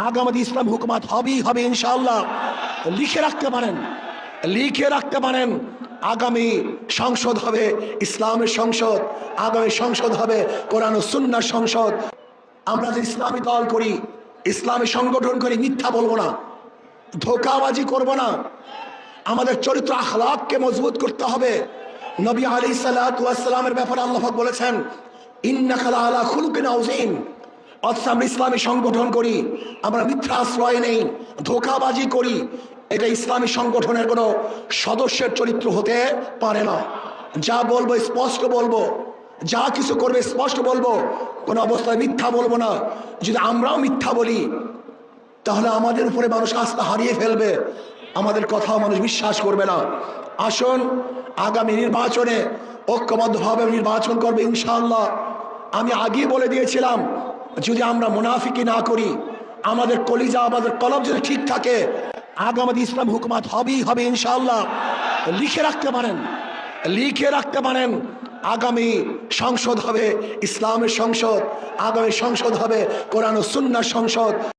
আগামী ইসলাম হুকুমত হবেই হবে ইনশাআল্লাহ। লিখে রাখতে পারেন, লিখে রাখতে পারেন। আগামী সংসদ হবে ইসলামের সংসদ, আগামী সংসদ হবে কোরআন ও সুন্নাহর সংসদ। আমরা যে ইসলামী দল করি, ইসলামী সংগঠন করি, মিথ্যা বলবো না, ধোঁকাবাজি করব না। আমাদের চরিত্র আখলাককে মজবুত করতে হবে। নবী আলাইহিসসালাতু ওয়াসসালামের ব্যাপারে আল্লাহ পাক বলেছেন, ইন্নাকা লাআলা খুলুকিন আযীম। অথচ আমরা ইসলামী সংগঠন করি, আমরা মিথ্যা আশ্রয় নেই, ধোঁকাবাজি করি। এটা ইসলামী সংগঠনের কোনো সদস্যের চরিত্র হতে পারে না। যা বলবো স্পষ্ট বলবো, যা কিছু করবে স্পষ্ট বলবো, কোনো অবস্থায় মিথ্যা বলবো না। যদি আমরাও মিথ্যা বলি তাহলে আমাদের উপরে মানুষ আস্থা হারিয়ে ফেলবে, আমাদের কথাও মানুষ বিশ্বাস করবে না। আসুন আগামী নির্বাচনে ঐক্যবদ্ধভাবে নির্বাচন করবে ইনশাআল্লাহ। আমি আগেই বলে দিয়েছিলাম, যদি আমরা মুনাফিকি না করি, আমাদের কলিজা আমাদের কলব যদি ঠিক থাকে, আগামী ইসলাম হুকুমত হবেই হবে ইনশাআল্লাহ। লিখে রাখতে পারেন, লিখে রাখতে পারেন। আগামী সংসদ হবে ইসলামের সংসদ, আগামী সংসদ হবে কোরআন ও সুন্নাহর সংসদ।